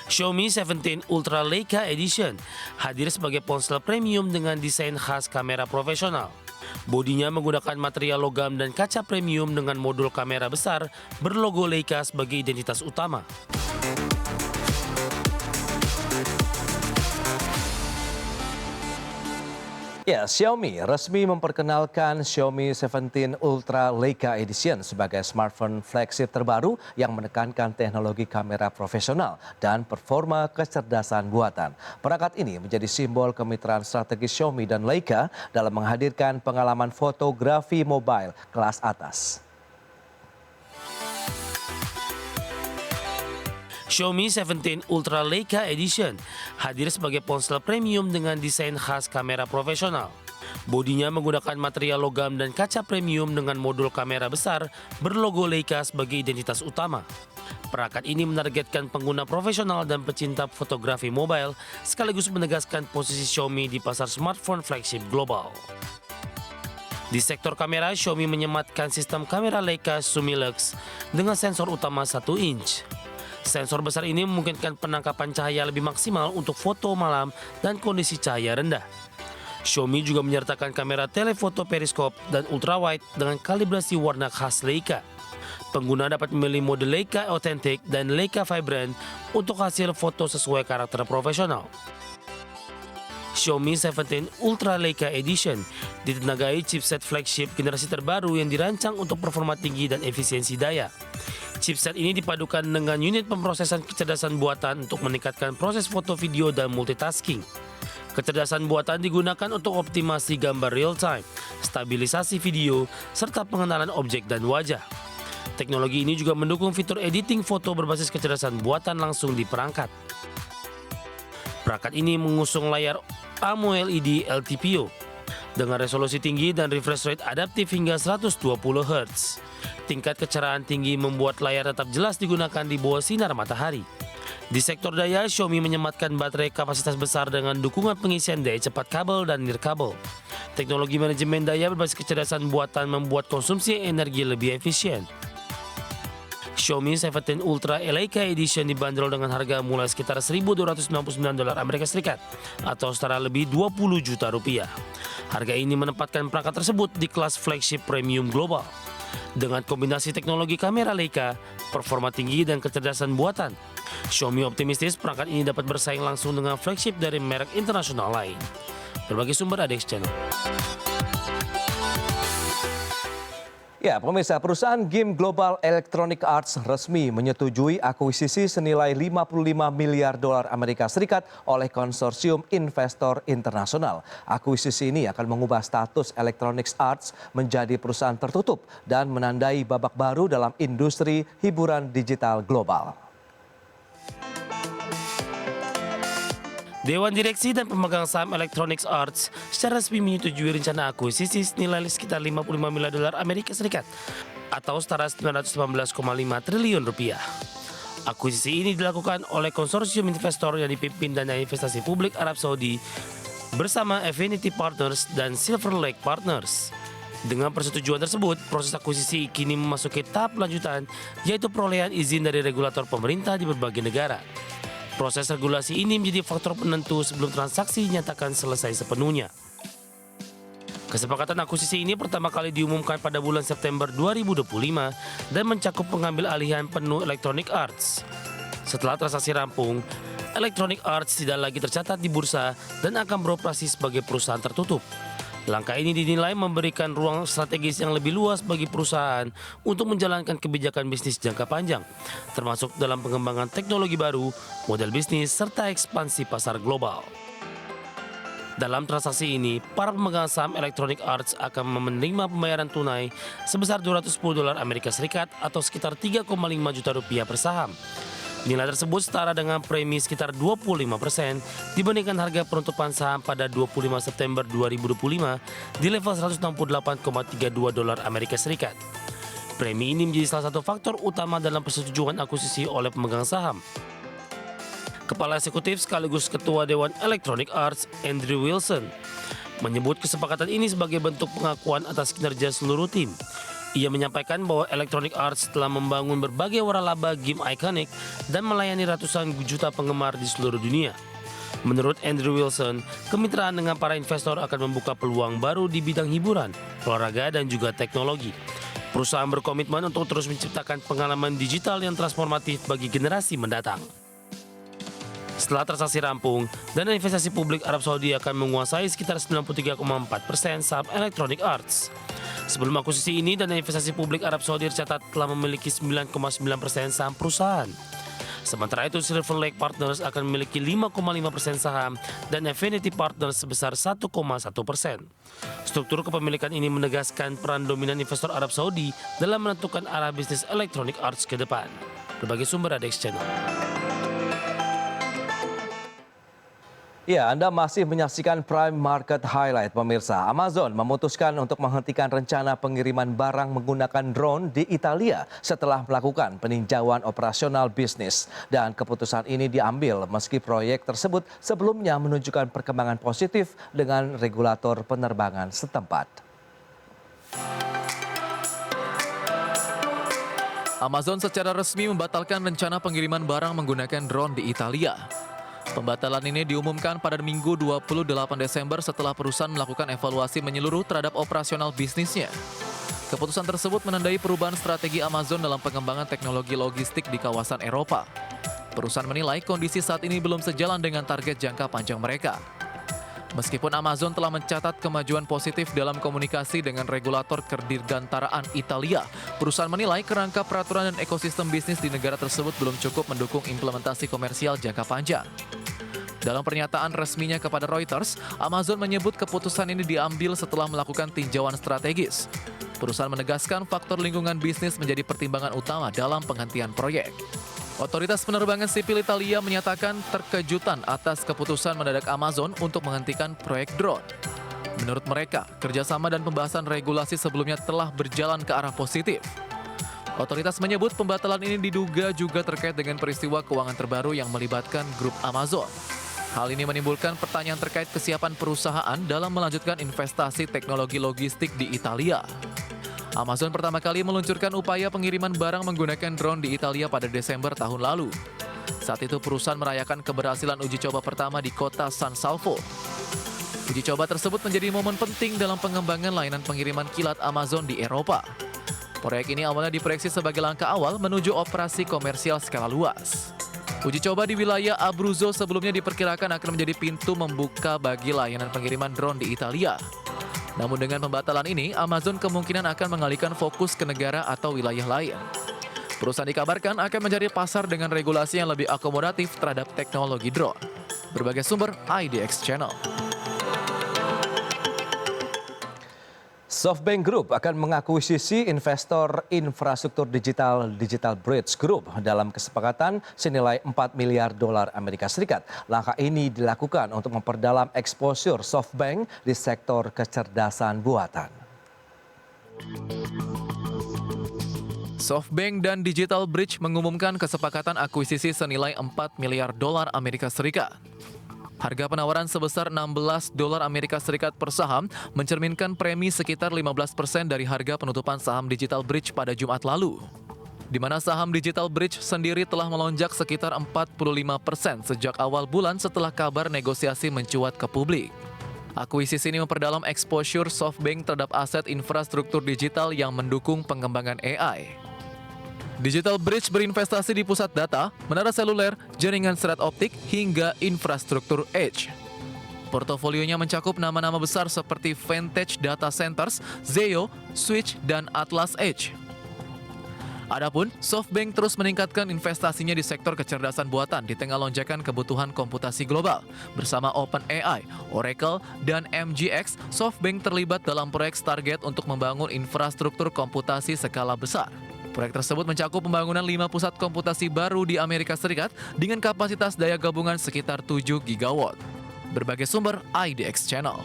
Xiaomi 17 Ultra Leica Edition hadir sebagai ponsel premium dengan desain khas kamera profesional. Bodinya menggunakan material logam dan kaca premium dengan modul kamera besar berlogo Leica sebagai identitas utama. Ya, Xiaomi resmi memperkenalkan Xiaomi 17 Ultra Leica Edition sebagai smartphone flagship terbaru yang menekankan teknologi kamera profesional dan performa kecerdasan buatan. Perangkat ini menjadi simbol kemitraan strategis Xiaomi dan Leica dalam menghadirkan pengalaman fotografi mobile kelas atas. Xiaomi 17 Ultra Leica Edition hadir sebagai ponsel premium dengan desain khas kamera profesional. Bodinya menggunakan material logam dan kaca premium dengan modul kamera besar berlogo Leica sebagai identitas utama. Perangkat ini menargetkan pengguna profesional dan pecinta fotografi mobile sekaligus menegaskan posisi Xiaomi di pasar smartphone flagship global. Di sektor kamera, Xiaomi menyematkan sistem kamera Leica Summilux dengan sensor utama 1 inch. Sensor besar ini memungkinkan penangkapan cahaya lebih maksimal untuk foto malam dan kondisi cahaya rendah. Xiaomi juga menyertakan kamera telefoto periskop dan ultrawide dengan kalibrasi warna khas Leica. Pengguna dapat memilih mode Leica Authentic dan Leica Vibrant untuk hasil foto sesuai karakter profesional. Xiaomi 17 Ultra Leica Edition ditenagai chipset flagship generasi terbaru yang dirancang untuk performa tinggi dan efisiensi daya. Chipset ini dipadukan dengan unit pemrosesan kecerdasan buatan untuk meningkatkan proses foto, video, dan multitasking. Kecerdasan buatan digunakan untuk optimasi gambar real-time, stabilisasi video, serta pengenalan objek dan wajah. Teknologi ini juga mendukung fitur editing foto berbasis kecerdasan buatan langsung di perangkat. Perangkat ini mengusung layar AMOLED LTPO dengan resolusi tinggi dan refresh rate adaptif hingga 120 Hz. Tingkat kecerahan tinggi membuat layar tetap jelas digunakan di bawah sinar matahari. Di sektor daya, Xiaomi menyematkan baterai kapasitas besar dengan dukungan pengisian daya cepat kabel dan nirkabel. Teknologi manajemen daya berbasis kecerdasan buatan membuat konsumsi energi lebih efisien. Xiaomi 17 Ultra Leica Edition dibanderol dengan harga mulai sekitar $1.299 Amerika Serikat atau setara lebih 20 juta rupiah. Harga ini menempatkan perangkat tersebut di kelas flagship premium global. Dengan kombinasi teknologi kamera Leica, performa tinggi dan kecerdasan buatan, Xiaomi optimistis perangkat ini dapat bersaing langsung dengan flagship dari merek internasional lain. Berbagai sumber ada di channel. Ya, pemirsa, perusahaan game global Electronic Arts resmi menyetujui akuisisi senilai $55 miliar Amerika Serikat oleh konsorsium investor internasional. Akuisisi ini akan mengubah status Electronic Arts menjadi perusahaan tertutup dan menandai babak baru dalam industri hiburan digital global. Dewan Direksi dan Pemegang Saham Electronic Arts secara resmi menyetujui rencana akuisisi senilai sekitar $55 miliar Amerika Serikat atau setara 918,5 triliun rupiah. Akuisisi ini dilakukan oleh konsorsium investor yang dipimpin Dana Investasi Publik Arab Saudi bersama Affinity Partners dan Silver Lake Partners. Dengan persetujuan tersebut, proses akuisisi kini memasuki tahap lanjutan, yaitu perolehan izin dari regulator pemerintah di berbagai negara. Proses regulasi ini menjadi faktor penentu sebelum transaksi dinyatakan selesai sepenuhnya. Kesepakatan akuisisi ini pertama kali diumumkan pada bulan September 2025 dan mencakup pengambil alihan penuh Electronic Arts. Setelah transaksi rampung, Electronic Arts tidak lagi tercatat di bursa dan akan beroperasi sebagai perusahaan tertutup. Langkah ini dinilai memberikan ruang strategis yang lebih luas bagi perusahaan untuk menjalankan kebijakan bisnis jangka panjang, termasuk dalam pengembangan teknologi baru, model bisnis, serta ekspansi pasar global. Dalam transaksi ini, para pemegang saham Electronic Arts akan menerima pembayaran tunai sebesar $210 Amerika Serikat atau sekitar 3,5 juta rupiah per saham. Nilai tersebut setara dengan premi sekitar 25% dibandingkan harga penutupan saham pada 25 September 2025 di level $168,32 Amerika Serikat. Premi ini menjadi salah satu faktor utama dalam persetujuan akuisisi oleh pemegang saham. Kepala Eksekutif sekaligus Ketua Dewan Electronic Arts, Andrew Wilson, menyebut kesepakatan ini sebagai bentuk pengakuan atas kinerja seluruh tim. Ia menyampaikan bahwa Electronic Arts telah membangun berbagai waralaba game ikonik dan melayani ratusan juta penggemar di seluruh dunia. Menurut Andrew Wilson, kemitraan dengan para investor akan membuka peluang baru di bidang hiburan, olahraga, dan juga teknologi. Perusahaan berkomitmen untuk terus menciptakan pengalaman digital yang transformatif bagi generasi mendatang. Setelah transaksi rampung, dana investasi publik Arab Saudi akan menguasai sekitar 93,4% saham Electronic Arts. Sebelum akuisisi ini, dana investasi publik Arab Saudi tercatat telah memiliki 9,9% saham perusahaan. Sementara itu, Silver Lake Partners akan memiliki 5,5% saham dan Affinity Partners sebesar 1,1%. Struktur kepemilikan ini menegaskan peran dominan investor Arab Saudi dalam menentukan arah bisnis Electronic Arts ke depan. Berbagai sumber ada X Channel. Ya, Anda masih menyaksikan Prime Market Highlight, pemirsa. Amazon memutuskan untuk menghentikan rencana pengiriman barang menggunakan drone di Italia setelah melakukan peninjauan operasional bisnis. Dan keputusan ini diambil meski proyek tersebut sebelumnya menunjukkan perkembangan positif dengan regulator penerbangan setempat. Amazon secara resmi membatalkan rencana pengiriman barang menggunakan drone di Italia. Pembatalan ini diumumkan pada Minggu 28 Desember setelah perusahaan melakukan evaluasi menyeluruh terhadap operasional bisnisnya. Keputusan tersebut menandai perubahan strategi Amazon dalam pengembangan teknologi logistik di kawasan Eropa. Perusahaan menilai kondisi saat ini belum sejalan dengan target jangka panjang mereka. Meskipun Amazon telah mencatat kemajuan positif dalam komunikasi dengan regulator kedirgantaraan Italia, perusahaan menilai kerangka peraturan dan ekosistem bisnis di negara tersebut belum cukup mendukung implementasi komersial jangka panjang. Dalam pernyataan resminya kepada Reuters, Amazon menyebut keputusan ini diambil setelah melakukan tinjauan strategis. Perusahaan menegaskan faktor lingkungan bisnis menjadi pertimbangan utama dalam penghentian proyek. Otoritas penerbangan sipil Italia menyatakan terkejutan atas keputusan mendadak Amazon untuk menghentikan proyek drone. Menurut mereka, kerjasama dan pembahasan regulasi sebelumnya telah berjalan ke arah positif. Otoritas menyebut pembatalan ini diduga juga terkait dengan peristiwa keuangan terbaru yang melibatkan grup Amazon. Hal ini menimbulkan pertanyaan terkait kesiapan perusahaan dalam melanjutkan investasi teknologi logistik di Italia. Amazon pertama kali meluncurkan upaya pengiriman barang menggunakan drone di Italia pada Desember tahun lalu. Saat itu perusahaan merayakan keberhasilan uji coba pertama di kota San Salvo. Uji coba tersebut menjadi momen penting dalam pengembangan layanan pengiriman kilat Amazon di Eropa. Proyek ini awalnya diproyeksi sebagai langkah awal menuju operasi komersial skala luas. Uji coba di wilayah Abruzzo sebelumnya diperkirakan akan menjadi pintu membuka bagi layanan pengiriman drone di Italia. Namun dengan pembatalan ini, Amazon kemungkinan akan mengalihkan fokus ke negara atau wilayah lain. Perusahaan dikabarkan akan mencari pasar dengan regulasi yang lebih akomodatif terhadap teknologi drone. Berbagai sumber IDX Channel. SoftBank Group akan mengakuisisi investor infrastruktur digital Bridge Group dalam kesepakatan senilai 4 miliar dolar Amerika Serikat. Langkah ini dilakukan untuk memperdalam exposure SoftBank di sektor kecerdasan buatan. SoftBank dan Digital Bridge mengumumkan kesepakatan akuisisi senilai 4 miliar dolar Amerika Serikat. Harga penawaran sebesar 16 dolar Amerika Serikat per saham mencerminkan premi sekitar 15% dari harga penutupan saham Digital Bridge pada Jumat lalu. Di mana saham Digital Bridge sendiri telah melonjak sekitar 45% sejak awal bulan setelah kabar negosiasi mencuat ke publik. Akuisisi ini memperdalam exposure SoftBank terhadap aset infrastruktur digital yang mendukung pengembangan AI. Digital Bridge berinvestasi di pusat data, menara seluler, jaringan serat optik, hingga infrastruktur edge. Portofolionya mencakup nama-nama besar seperti Vantage Data Centers, Zayo, Switch, dan Atlas Edge. Adapun, SoftBank terus meningkatkan investasinya di sektor kecerdasan buatan di tengah lonjakan kebutuhan komputasi global. Bersama OpenAI, Oracle, dan MGX, SoftBank terlibat dalam proyek Stargate untuk membangun infrastruktur komputasi skala besar. Proyek tersebut mencakup pembangunan 5 pusat komputasi baru di Amerika Serikat dengan kapasitas daya gabungan sekitar 7 gigawatt. Berbagai sumber IDX Channel.